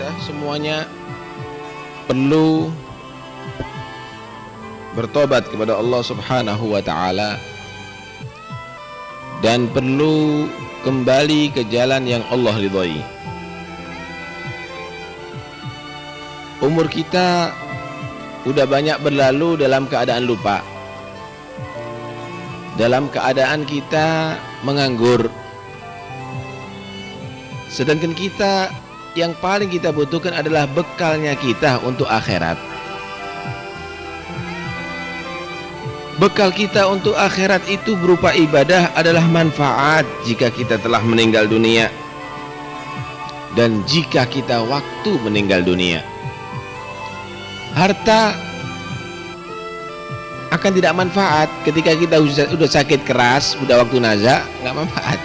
kita semuanya perlu bertobat kepada Allah Subhanahu wa taala dan perlu kembali ke jalan yang Allah ridhai. Umur kita udah banyak berlalu dalam keadaan lupa, dalam keadaan kita menganggur, sedangkan kita yang paling kita butuhkan adalah bekalnya kita untuk akhirat. Bekal kita untuk akhirat itu berupa ibadah adalah manfaat jika kita telah meninggal dunia dan jika kita waktu meninggal dunia. Harta akan tidak manfaat ketika kita sudah sakit keras, sudah waktu nazak, nggak manfaat.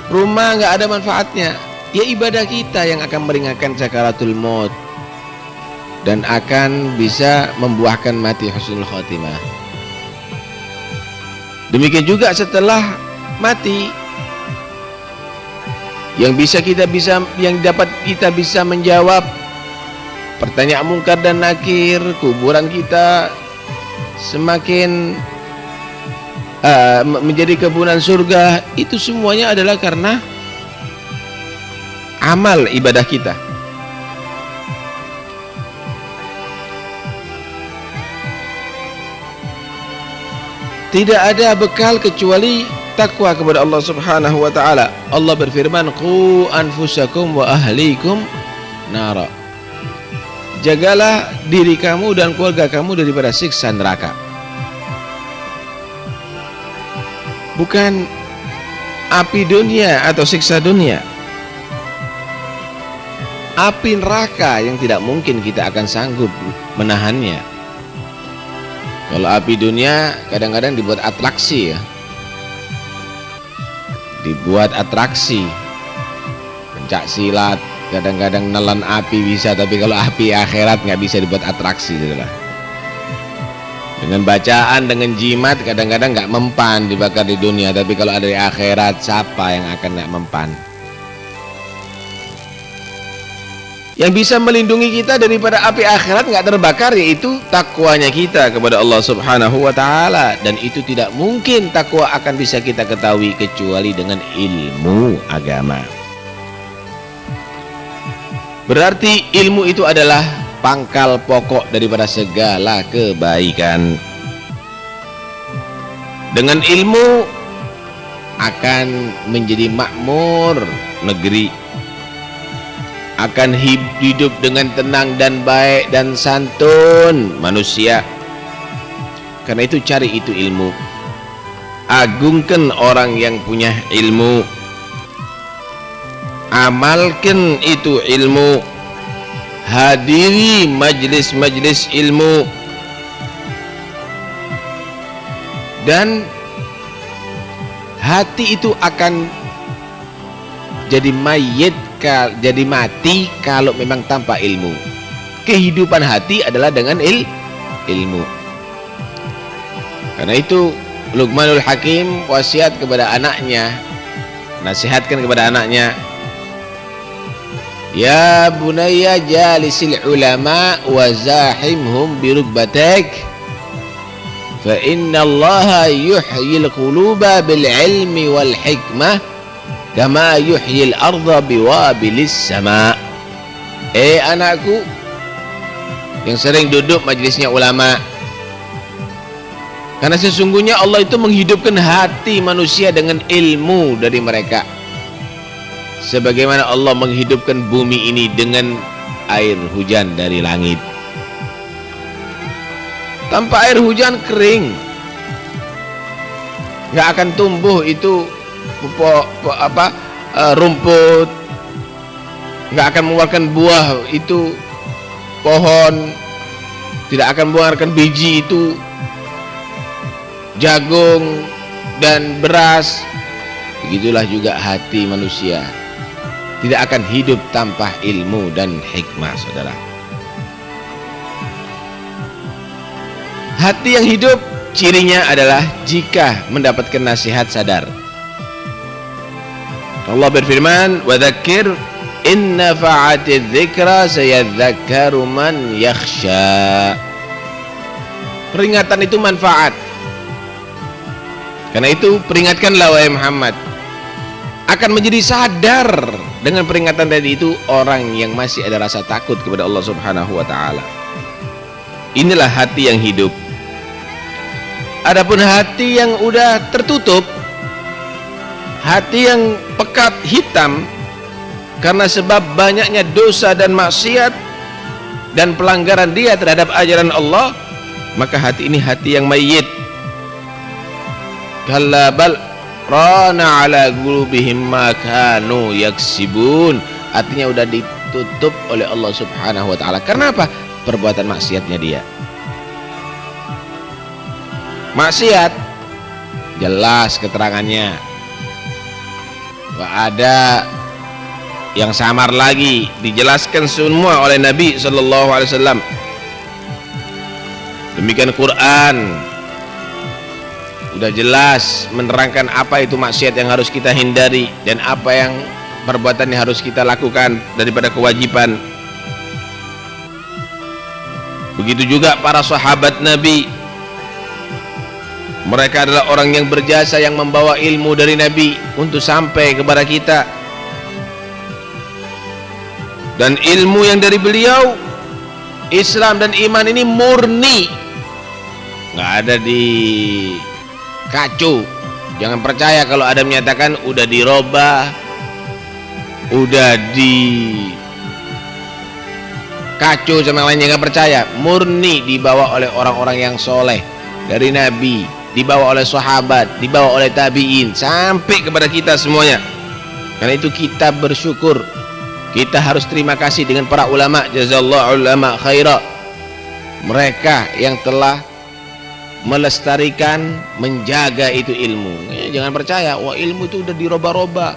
Rumah nggak ada manfaatnya. Ya ibadah kita yang akan meringankan sakaratul maut dan akan bisa membuahkan mati husnul khotimah. Demikian juga setelah mati, yang dapat kita bisa menjawab pertanyaan mungkar dan nakir, kuburan kita semakin menjadi kebunan surga, itu semuanya adalah karena amal ibadah kita. Tidak ada bekal kecuali takwa kepada Allah Subhanahu wa taala. Allah berfirman, "Qu anfusakum wa ahlikum nara." Jagalah diri kamu dan keluarga kamu daripada siksa neraka. Bukan api dunia atau siksa dunia. Api neraka yang tidak mungkin kita akan sanggup menahannya. Kalau api dunia kadang-kadang dibuat atraksi ya. Dibuat atraksi. Pencak silat, kadang-kadang nelan api bisa, tapi kalau api akhirat nggak bisa dibuat atraksi, saudara. Dengan bacaan, dengan jimat kadang-kadang nggak mempan dibakar di dunia, tapi kalau ada di akhirat siapa yang akan nggak mempan? Yang bisa melindungi kita daripada api akhirat nggak terbakar yaitu takwanya kita kepada Allah Subhanahu wa taala, dan itu tidak mungkin takwa akan bisa kita ketahui kecuali dengan ilmu agama. Berarti ilmu itu adalah pangkal pokok daripada segala kebaikan. Dengan ilmu akan menjadi makmur negeri, akan hidup dengan tenang dan baik dan santun manusia. Karena itu cari itu ilmu, agungkan orang yang punya ilmu, amalkan itu ilmu, hadiri majlis-majlis ilmu, dan hati itu akan jadi mayit, jadi mati kalau memang tanpa ilmu. Kehidupan hati adalah dengan ilmu. Karena itu Luqmanul Hakim wasiat kepada anaknya, nasihatkan kepada anaknya, "Ya bunayya jalisil ulama wa zahimhum birukbatik, fa inna allaha yuhyil quluba bil ilmi wal hikmah kama yuhyil arda biwabilis sama." Anakku yang sering duduk majlisnya ulama, karena sesungguhnya Allah itu menghidupkan hati manusia dengan ilmu dari mereka, sebagaimana Allah menghidupkan bumi ini dengan air hujan dari langit. Tanpa air hujan kering, nggak akan tumbuh itu rumput, nggak akan mengeluarkan buah itu pohon, tidak akan mengeluarkan biji itu jagung dan beras. Begitulah juga hati manusia tidak akan hidup tanpa ilmu dan hikmah, saudara. Hati yang hidup cirinya adalah jika mendapatkan nasihat sadar. Allah berfirman, "Wa dzakir in nafa'atiz dzikra sayadzakkaru man yakhsha." Peringatan itu manfaat. Karena itu peringatkanlah wahai Muhammad. Akan menjadi sadar dengan peringatan tadi itu orang yang masih ada rasa takut kepada Allah Subhanahu wa taala. Inilah hati yang hidup. Adapun hati yang udah tertutup, hati yang pekat hitam karena sebab banyaknya dosa dan maksiat dan pelanggaran dia terhadap ajaran Allah, maka hati ini hati yang mayit. Kalla bal rana ala qulubihim ma kanu yaksibun. Artinya udah ditutup oleh Allah Subhanahu wa taala. Karena apa? Perbuatan maksiatnya dia. Maksiat jelas keterangannya. Gak ada yang samar lagi, dijelaskan semua oleh Nabi sallallahu alaihi wasallam. Demikian Quran udah jelas menerangkan apa itu maksiat yang harus kita hindari dan apa yang perbuatan yang harus kita lakukan daripada kewajiban. Begitu juga para sahabat Nabi, mereka adalah orang yang berjasa, yang membawa ilmu dari Nabi untuk sampai kepada kita, dan ilmu yang dari beliau, Islam dan iman ini murni, nggak ada di kacu. Jangan percaya kalau ada menyatakan udah dirobah, udah di kacu sama lainnya. Nggak percaya. Murni dibawa oleh orang-orang yang soleh dari Nabi, dibawa oleh sahabat, dibawa oleh tabi'in sampai kepada kita semuanya. Karena itu kita bersyukur, kita harus terima kasih dengan para ulama, jazallahu ulama khaira, mereka yang telah melestarikan, menjaga itu ilmu. Jangan percaya, wah ilmu itu udah dirobah-robah,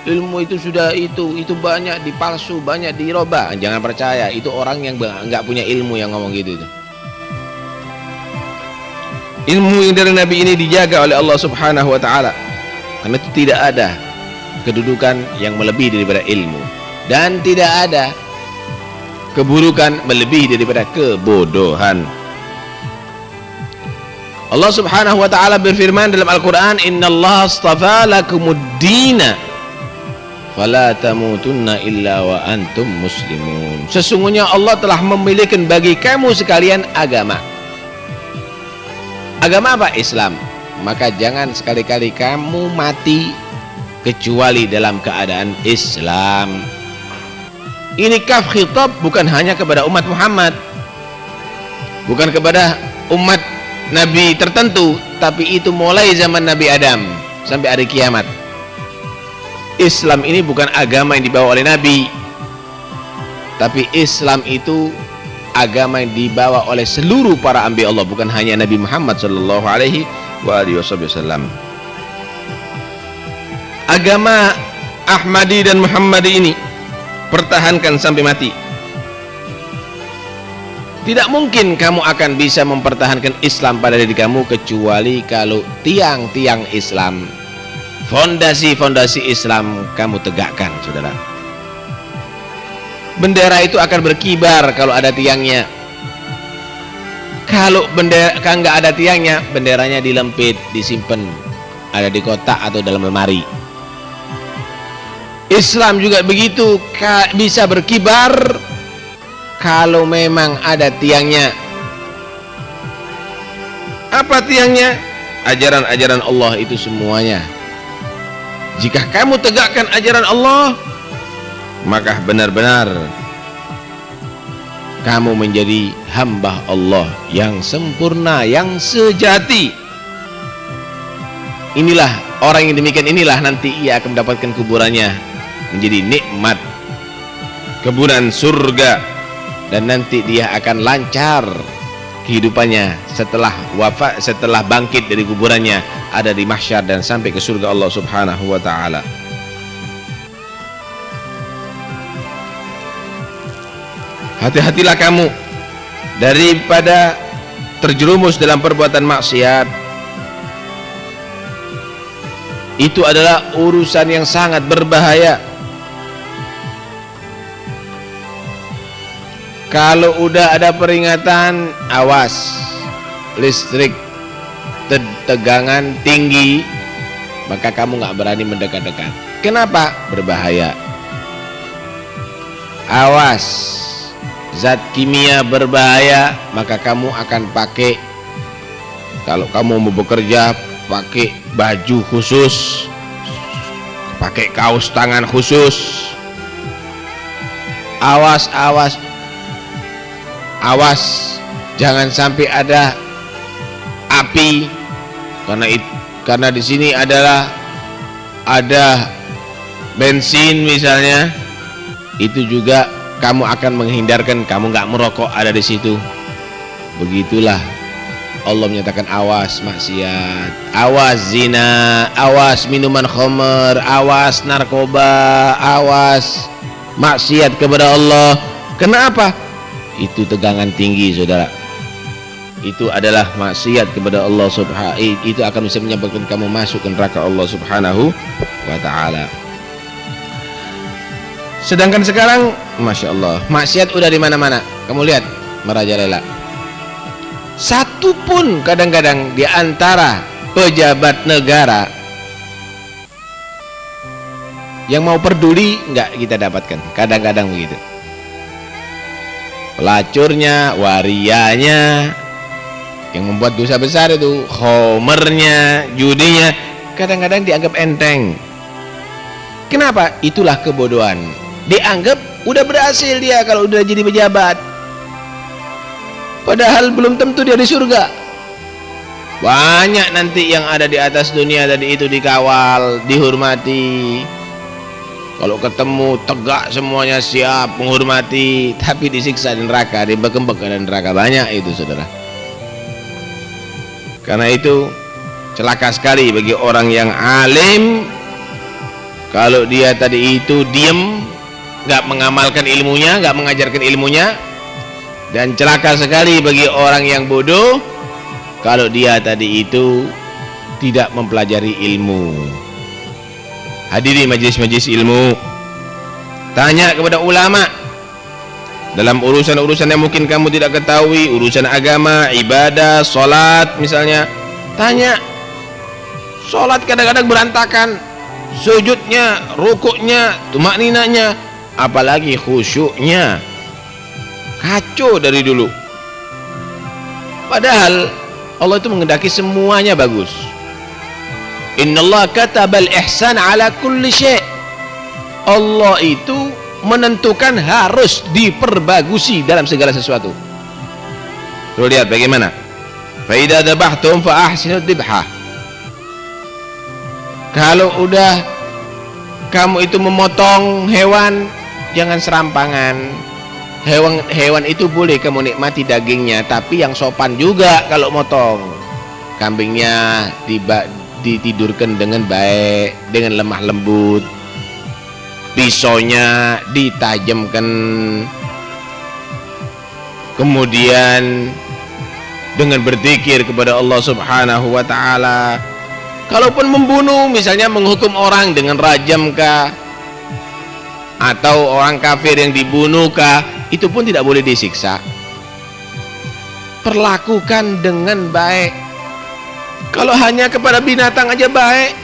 ilmu itu sudah itu banyak dipalsu, banyak dirobah. Jangan percaya, itu orang yang nggak punya ilmu yang ngomong gitu itu. Ilmu yang dari Nabi ini dijaga oleh Allah Subhanahu wa taala. Karena itu tidak ada kedudukan yang melebihi daripada ilmu, dan tidak ada keburukan melebihi daripada kebodohan. Allah Subhanahu wa taala berfirman dalam Al-Qur'an, "Innallaha astafa lakumuddina fala tamutunna illa wa antum muslimun." Sesungguhnya Allah telah memilihkan bagi kamu sekalian agama. Agama apa? Islam. Maka jangan sekali-kali kamu mati kecuali dalam keadaan Islam. Ini kaf khitab bukan hanya kepada umat Muhammad, bukan kepada umat Nabi tertentu, tapi itu mulai zaman Nabi Adam sampai hari kiamat. Islam ini bukan agama yang dibawa oleh Nabi, tapi Islam itu agama yang dibawa oleh seluruh para anbiya Allah, bukan hanya Nabi Muhammad sallallahu alaihi wasallam. Agama Ahmadi dan Muhammadi ini pertahankan sampai mati. Tidak mungkin kamu akan bisa mempertahankan Islam pada diri kamu kecuali kalau tiang-tiang Islam, fondasi-fondasi Islam kamu tegakkan, saudara. Bendera itu akan berkibar kalau ada tiangnya. Kalau bendera nggak ada tiangnya, benderanya dilempit, disimpan, ada di kotak atau dalam lemari. Islam juga begitu, bisa berkibar kalau memang ada tiangnya. Apa tiangnya? Ajaran-ajaran Allah itu semuanya. Jika kamu tegakkan ajaran Allah, maka benar-benar kamu menjadi hamba Allah yang sempurna, yang sejati. Inilah orang yang demikian, inilah nanti ia akan mendapatkan kuburannya menjadi nikmat, kebunan surga. Dan nanti dia akan lancar kehidupannya setelah wafat, setelah bangkit dari kuburannya, ada di mahsyar dan sampai ke surga Allah Subhanahu wa taala. Hati-hatilah kamu daripada terjerumus dalam perbuatan maksiat. Itu adalah urusan yang sangat berbahaya. Kalau udah ada peringatan, awas, listrik tegangan tinggi, maka kamu nggak berani mendekat-dekat. Kenapa? Berbahaya. Awas, zat kimia berbahaya, maka kamu akan pakai, kalau kamu mau bekerja, pakai baju khusus, pakai kaos tangan khusus. Awas, awas, awas, jangan sampai ada api, karena di sini ada bensin misalnya, itu juga kamu akan menghindarkan, kamu nggak merokok ada di situ. Begitulah Allah menyatakan awas maksiat, awas zina, awas minuman khamr, awas narkoba, awas maksiat kepada Allah. Kenapa? Itu tegangan tinggi, saudara. Itu adalah maksiat kepada Allah Subhanahu. Itu akan bisa menyebabkan kamu masuk ke neraka Allah Subhanahu wa ta'ala. Sedangkan sekarang, masya Allah, maksiat udah di mana-mana. Kamu lihat, merajalela. Satu pun kadang-kadang di antara pejabat negara yang mau peduli nggak kita dapatkan. Kadang-kadang begitu. Pelacurnya, warianya, yang membuat dosa besar itu, homernya, judinya, kadang-kadang dianggap enteng. Kenapa? Itulah kebodohan. Dianggap udah berhasil dia kalau udah jadi pejabat, padahal belum tentu dia di surga. Banyak nanti yang ada di atas dunia tadi itu dikawal, dihormati, kalau ketemu tegak semuanya, siap menghormati, tapi disiksa di neraka, dibekembek di neraka. Banyak itu, saudara. Karena itu celaka sekali bagi orang yang alim kalau dia tadi itu diem, nggak mengamalkan ilmunya, nggak mengajarkan ilmunya. Dan celaka sekali bagi orang yang bodoh kalau dia tadi itu tidak mempelajari ilmu. Hadiri majlis-majlis ilmu, tanya kepada ulama dalam urusan-urusan yang mungkin kamu tidak ketahui, urusan agama, ibadah, sholat misalnya. Tanya. Sholat kadang-kadang berantakan, sujudnya, rukuknya, tumakninanya, apalagi khusyuknya kacau dari dulu. Padahal Allah itu menghendaki semuanya bagus. Innallaha katabal ihsan ala kulli syai'. Allah itu menentukan harus diperbagusi dalam segala sesuatu. Tuh lihat bagaimana. Fa idza dzabhtum fa ahsinu dzibhah. Kalau udah kamu itu memotong hewan, jangan serampangan. Hewan itu boleh kamu nikmati dagingnya, tapi yang sopan juga kalau motong. Kambingnya ditidurkan dengan baik, dengan lemah lembut. Pisaunya ditajamkan, kemudian dengan berzikir kepada Allah Subhanahu wa ta'ala. Kalaupun membunuh, misalnya menghukum orang dengan rajam kah, atau orang kafir yang dibunuh kah, itu pun tidak boleh disiksa. Perlakukan dengan baik. Kalau hanya kepada binatang aja baik,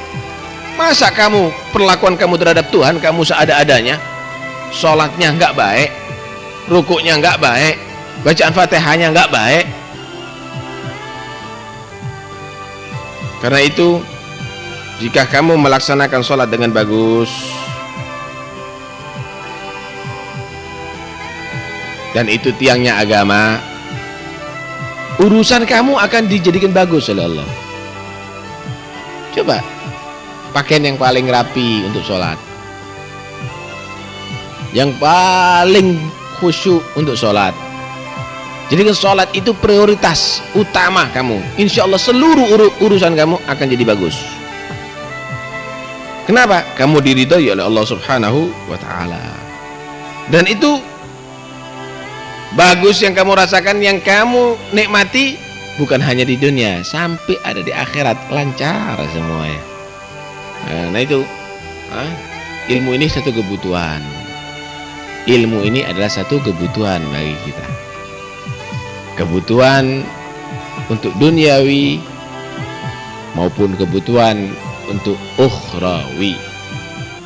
masa kamu, perlakuan kamu terhadap Tuhan kamu seada-adanya? Sholatnya nggak baik, rukuknya nggak baik, bacaan Fatihahnya nggak baik. Karena itu, jika kamu melaksanakan sholat dengan bagus, dan itu tiangnya agama, urusan kamu akan dijadikan bagus oleh Allah. Coba pakaian yang paling rapi untuk sholat, yang paling khusyuk untuk sholat. Jadi sholat itu prioritas utama kamu. Insya Allah seluruh urusan kamu akan jadi bagus. Kenapa? Kamu diridhoi oleh Allah Subhanahu wa ta'ala. Dan itu bagus yang kamu rasakan, yang kamu nikmati, bukan hanya di dunia, sampai ada di akhirat, lancar semuanya. Nah itu, ilmu ini satu kebutuhan. Ilmu ini adalah satu kebutuhan bagi kita. Kebutuhan untuk duniawi maupun kebutuhan untuk ukhrawi.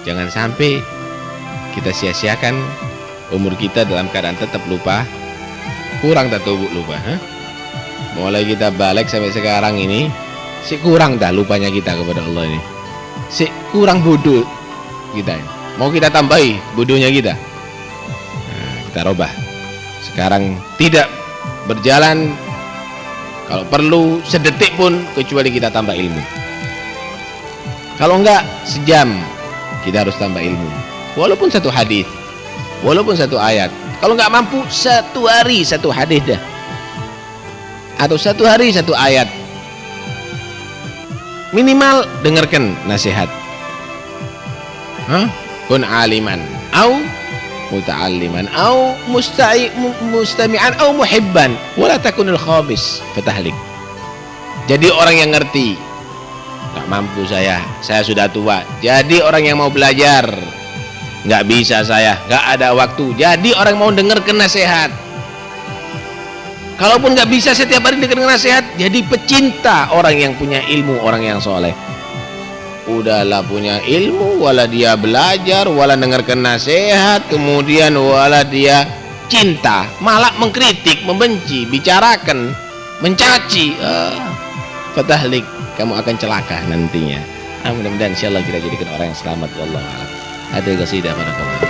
Jangan sampai kita sia-siakan umur kita dalam keadaan tetap lupa, kurang tak tubuh lupa. Mulai kita balik sampai sekarang ini, si kurang dah lupanya kita kepada Allah ini. Si kurang bodoh kita ini. Mau kita tambahi bodohnya kita. Kita robah. Sekarang tidak berjalan kalau perlu sedetik pun kecuali kita tambah ilmu. Kalau enggak sejam kita harus tambah ilmu. Walaupun satu hadis, walaupun satu ayat. Kalau enggak mampu satu hari satu hadis dah. Atau satu hari satu ayat. Minimal dengarkan nasihat. Kun aliman au muta'alliman au mustami'an au muhibban wala takunul khamis fatahlik. Jadi orang yang ngerti. Nggak mampu saya sudah tua. Jadi orang yang mau belajar. Nggak bisa saya, nggak ada waktu. Jadi orang mau dengarkan nasihat. Kalaupun nggak bisa setiap hari dengarkan nasihat, jadi pecinta orang yang punya ilmu, orang yang soleh. Udahlah punya ilmu, wala dia belajar, wala dengarkan nasihat, kemudian wala dia cinta, malah mengkritik, membenci, bicarakan, mencaci. Fatahlik, kamu akan celaka nantinya. Mudah-mudahan insyaallah kita jadikan orang yang selamat. Wallahu a'lam. Ada qasidah para kawan.